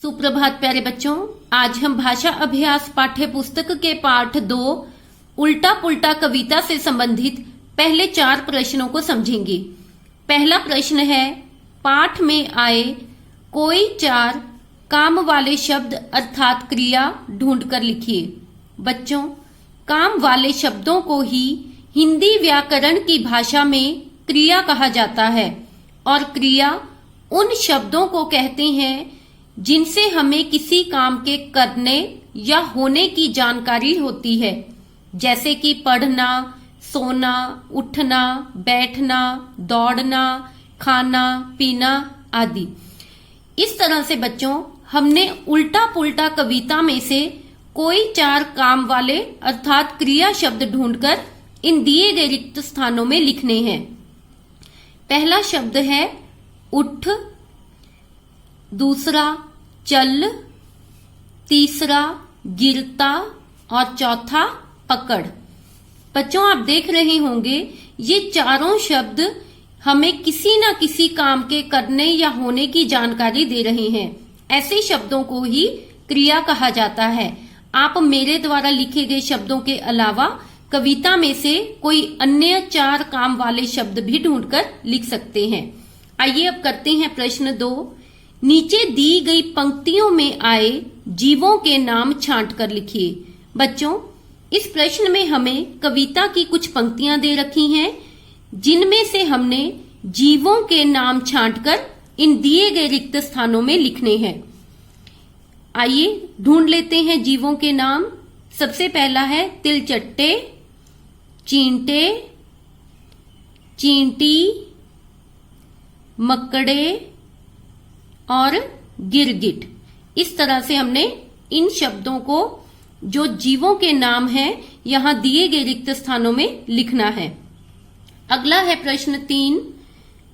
सुप्रभात प्यारे बच्चों, आज हम भाषा अभ्यास पाठ्य पुस्तक के पाठ 2 उल्टा पुल्टा कविता से संबंधित पहले 4 प्रश्नों को समझेंगे। पहला प्रश्न है, पाठ में आए कोई 4 काम वाले शब्द अर्थात क्रिया ढूंढकर लिखिए। बच्चों, काम वाले शब्दों को ही हिंदी व्याकरण की भाषा में क्रिया कहा जाता है और क्रिया उन शब्दों को कहते हैं जिनसे हमें किसी काम के करने या होने की जानकारी होती है, जैसे कि पढ़ना, सोना, उठना, बैठना, दौड़ना, खाना, पीना आदि। इस तरह से बच्चों, हमने उल्टा पुल्टा कविता में से कोई 4 काम वाले अर्थात क्रिया शब्द ढूंढकर इन दिए गए रिक्त स्थानों में लिखने हैं। पहला शब्द है उठ, दूसरा चल, तीसरा गिरता और चौथा पकड़। बच्चों, आप देख रहे होंगे ये चारों शब्द हमें किसी न किसी काम के करने या होने की जानकारी दे रहे हैं। ऐसे शब्दों को ही क्रिया कहा जाता है। आप मेरे द्वारा लिखे गए शब्दों के अलावा कविता में से कोई अन्य 4 काम वाले शब्द भी ढूंढकर लिख सकते हैं। आइए अब करते हैं प्रश्न 2। नीचे दी गई पंक्तियों में आए जीवों के नाम छांट कर लिखिए। बच्चों, इस प्रश्न में हमें कविता की कुछ पंक्तियां दे रखी हैं जिनमें से हमने जीवों के नाम छांटकर इन दिए गए रिक्त स्थानों में लिखने हैं। आइए ढूंढ लेते हैं जीवों के नाम। सबसे पहला है तिलचट्टे, चींटे, चींटी, मकड़े और गिरगिट। इस तरह से हमने इन शब्दों को, जो जीवों के नाम हैं, यहां दिए गए रिक्त स्थानों में लिखना है। अगला है प्रश्न 3।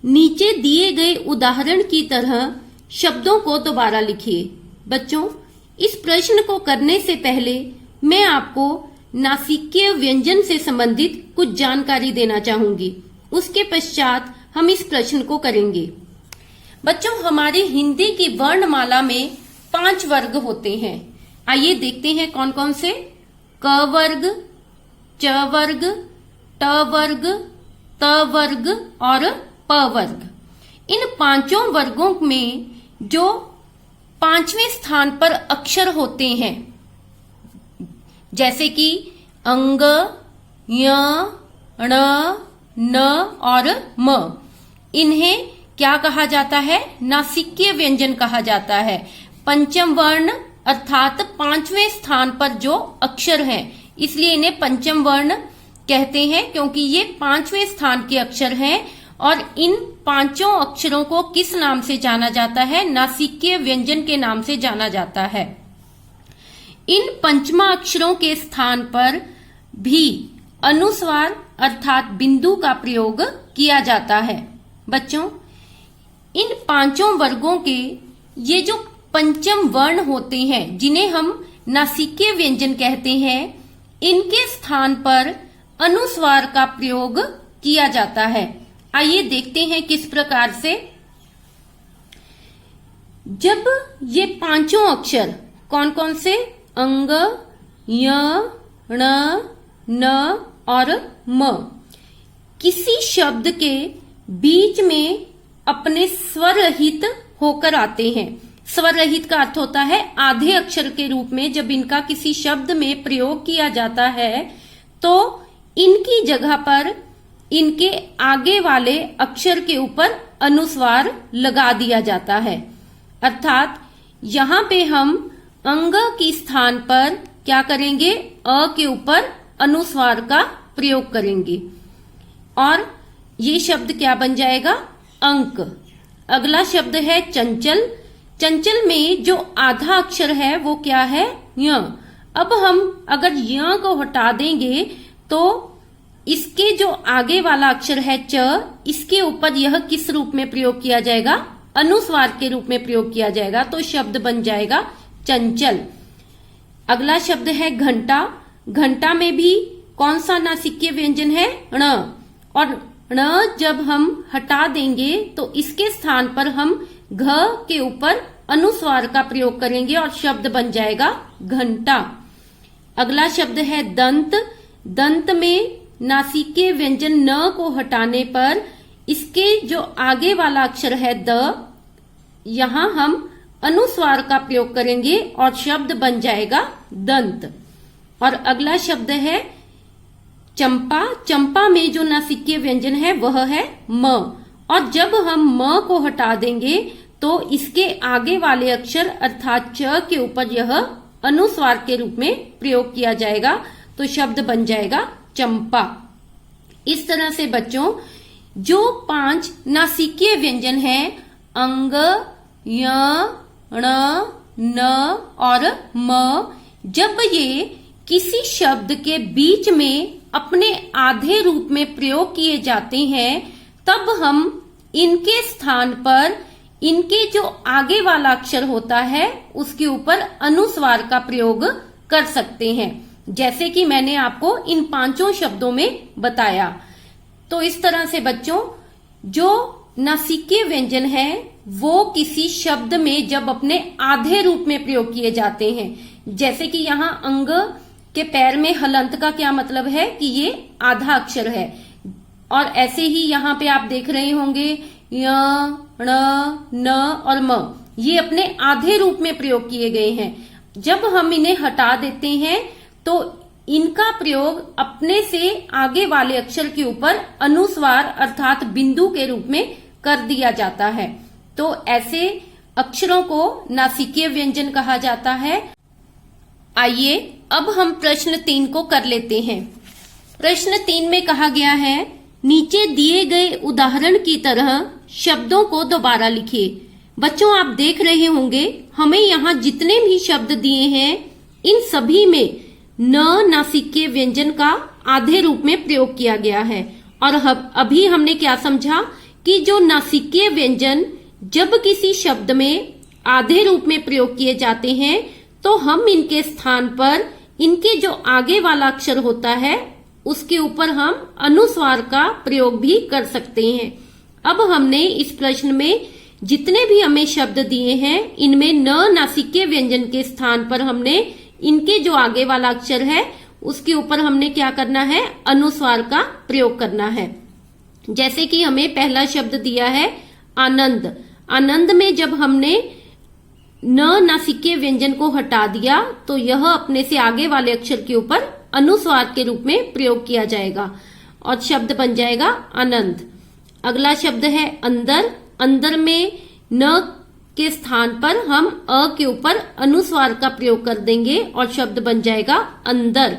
नीचे दिए गए उदाहरण की तरह शब्दों को दोबारा लिखिए। बच्चों, इस प्रश्न को करने से पहले मैं आपको नासिकीय व्यंजन से संबंधित कुछ जानकारी देना चाहूंगी। उसके पश्चात हम इस प्रश्न को करेंगे। बच्चों, हमारी हिंदी की वर्णमाला में 5 वर्ग होते हैं। आइए देखते हैं कौन कौन से। क वर्ग, च वर्ग, ट वर्ग, त वर्ग और प वर्ग। इन 5 वर्गों में जो 5वें स्थान पर अक्षर होते हैं, जैसे कि अंग, य, ण, न और म, इन्हें क्या कहा जाता है? नासिकीय व्यंजन कहा जाता है। पंचम वर्ण अर्थात 5वें स्थान पर जो अक्षर हैं, इसलिए इन्हें पंचम वर्ण कहते हैं, क्योंकि ये 5वें स्थान के अक्षर हैं। और इन 5 अक्षरों को किस नाम से जाना जाता है? नासिकीय व्यंजन के नाम से जाना जाता है। इन पंचमा अक्षरों के स्थान पर भी अनुस्वार अर्थात बिंदु का प्रयोग किया जाता है। बच्चों, इन 5 वर्गों के ये जो पंचम वर्ण होते हैं, जिन्हें हम नासिकीय व्यंजन कहते हैं, इनके स्थान पर अनुस्वार का प्रयोग किया जाता है। आइए देखते हैं किस प्रकार से। जब ये 5 अक्षर कौन कौन से? अंग, य, ण, न और म, किसी शब्द के बीच में अपने स्वर रहित होकर आते हैं। स्वर रहित का अर्थ होता है आधे अक्षर के रूप में। जब इनका किसी शब्द में प्रयोग किया जाता है तो इनकी जगह पर इनके आगे वाले अक्षर के ऊपर अनुस्वार लगा दिया जाता है। अर्थात यहां पे हम अंग की स्थान पर क्या करेंगे? अ के ऊपर अनुस्वार का प्रयोग करेंगे और ये शब्द क्या बन जाएगा? अंक। अगला शब्द है चंचल। चंचल में जो आधा अक्षर है वो क्या है? य। अब हम अगर य को हटा देंगे तो इसके जो आगे वाला अक्षर है च, इसके ऊपर यह किस रूप में प्रयोग किया जाएगा? अनुस्वार के रूप में प्रयोग किया जाएगा, तो शब्द बन जाएगा चंचल। अगला शब्द है घंटा। घंटा में भी कौन सा नासिकीय व्यंजन है? ण। और ण जब हम हटा देंगे तो इसके स्थान पर हम घ के ऊपर अनुस्वार का प्रयोग करेंगे और शब्द बन जाएगा घंटा। अगला शब्द है दंत। दंत में नासिकीय व्यंजन न को हटाने पर इसके जो आगे वाला अक्षर है द, यहां हम अनुस्वार का प्रयोग करेंगे और शब्द बन जाएगा दंत। और अगला शब्द है चंपा। चंपा में जो नासिकीय व्यंजन है वह है म, और जब हम म को हटा देंगे तो इसके आगे वाले अक्षर अर्थात च के ऊपर यह अनुस्वार के रूप में प्रयोग किया जाएगा, तो शब्द बन जाएगा चंपा। इस तरह से बच्चों जो 5 नासिकीय व्यंजन है अंग, य, ण, न और म, जब ये किसी शब्द के बीच में अपने आधे रूप में प्रयोग किए जाते हैं तब हम इनके स्थान पर इनके जो आगे वाला अक्षर होता है उसके ऊपर अनुस्वार का प्रयोग कर सकते हैं, जैसे कि मैंने आपको इन 5 शब्दों में बताया। तो इस तरह से बच्चों जो नासिकीय व्यंजन है वो किसी शब्द में जब अपने आधे रूप में प्रयोग किए जाते हैं, जैसे कि यहाँ अंग के पैर में हलंत का क्या मतलब है कि ये आधा अक्षर है, और ऐसे ही यहाँ पे आप देख रहे होंगे य, ण, न और म, ये अपने आधे रूप में प्रयोग किए गए हैं। जब हम इन्हें हटा देते हैं तो इनका प्रयोग अपने से आगे वाले अक्षर के ऊपर अनुस्वार अर्थात बिंदु के रूप में कर दिया जाता है। तो ऐसे अक्षरों को नासिकीय व्यंजन कहा जाता है। आइए अब हम प्रश्न 3 को कर लेते हैं। प्रश्न 3 में कहा गया है नीचे दिए गए उदाहरण की तरह शब्दों को दोबारा लिखिए। बच्चों आप देख रहे होंगे हमें यहाँ जितने भी शब्द दिए हैं इन सभी में न नासिकीय व्यंजन का आधे रूप में प्रयोग किया गया है, और अभी हमने क्या समझा कि जो नासिकीय व्यंजन जब किसी शब्द में आधे रूप में प्रयोग किए जाते हैं तो हम इनके स्थान पर इनके जो आगे वाला अक्षर होता है उसके ऊपर हम अनुस्वार का प्रयोग भी कर सकते हैं। अब हमने इस प्रश्न में जितने भी हमें शब्द दिए हैं इनमें न नासिकीय व्यंजन के स्थान पर हमने इनके जो आगे वाला अक्षर है उसके ऊपर हमने क्या करना है, अनुस्वार का प्रयोग करना है। जैसे कि हमें पहला शब्द दिया है आनंद। आनंद में जब हमने न नासिकीय व्यंजन को हटा दिया तो यह अपने से आगे वाले अक्षर के ऊपर अनुस्वार के रूप में प्रयोग किया जाएगा और शब्द बन जाएगा आनंद। अगला शब्द है अंदर। अंदर में न के स्थान पर हम अ के ऊपर अनुस्वार का प्रयोग कर देंगे और शब्द बन जाएगा अंदर।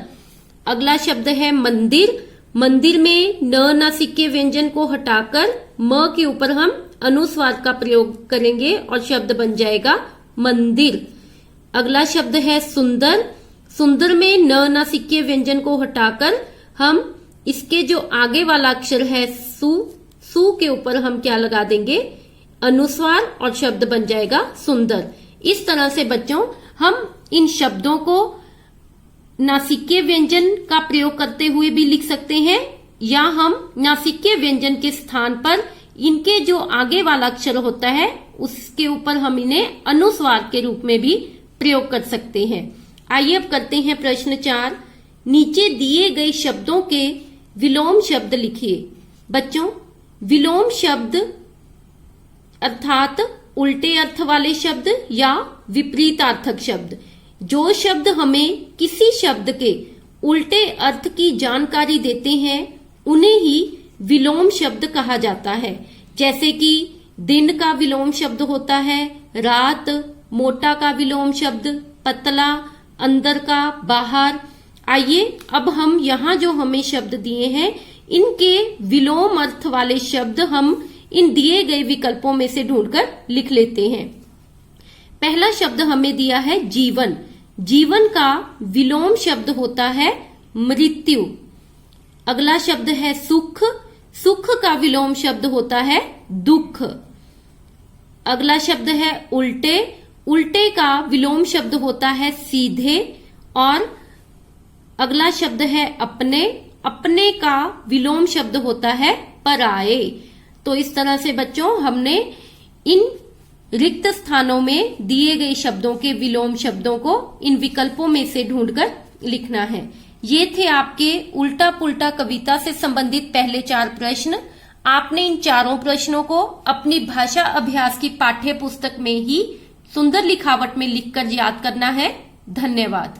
अगला शब्द है मंदिर। मंदिर में न नासिकीय व्यंजन को हटाकर म के ऊपर हम अनुस्वार का प्रयोग करेंगे और शब्द बन जाएगा मंदिर। अगला शब्द है सुंदर। सुंदर में न नासिकीय व्यंजन को हटाकर हम इसके जो आगे वाला अक्षर है सु के ऊपर हम क्या लगा देंगे, अनुस्वार, और शब्द बन जाएगा सुंदर। इस तरह से बच्चों हम इन शब्दों को नासिकीय व्यंजन का प्रयोग करते हुए भी लिख सकते हैं, या हम नासिकीय व्यंजन के स्थान पर इनके जो आगे वाला अक्षर होता है उसके ऊपर हम इन्हें अनुस्वार के रूप में भी प्रयोग कर सकते हैं। आइए अब करते हैं प्रश्न 4। नीचे दिए गए शब्दों के विलोम शब्द लिखिए। बच्चों विलोम शब्द अर्थात उल्टे अर्थ वाले शब्द या विपरीतार्थक शब्द, जो शब्द हमें किसी शब्द के उल्टे अर्थ की जानकारी देते हैं उन्हें ही विलोम शब्द कहा जाता है। जैसे कि दिन का विलोम शब्द होता है रात, मोटा का विलोम शब्द पतला, अंदर का बाहर। आइए अब हम यहाँ जो हमें शब्द दिए हैं इनके विलोम अर्थ वाले शब्द हम इन दिए गए विकल्पों में से ढूंढकर लिख लेते हैं। पहला शब्द हमें दिया है जीवन। जीवन का विलोम शब्द होता है मृत्यु। अगला शब्द है सुख। सुख का विलोम शब्द होता है दुख। अगला शब्द है उल्टे। उल्टे का विलोम शब्द होता है सीधे। और अगला शब्द है अपने। अपने का विलोम शब्द होता है पराए। तो इस तरह से बच्चों हमने इन रिक्त स्थानों में दिए गए शब्दों के विलोम शब्दों को इन विकल्पों में से ढूंढकर लिखना है। ये थे आपके उल्टा पुल्टा कविता से संबंधित पहले 4 प्रश्न। आपने इन चारों प्रश्नों को अपनी भाषा अभ्यास की पाठ्य पुस्तक में ही सुंदर लिखावट में लिखकर याद करना है। धन्यवाद।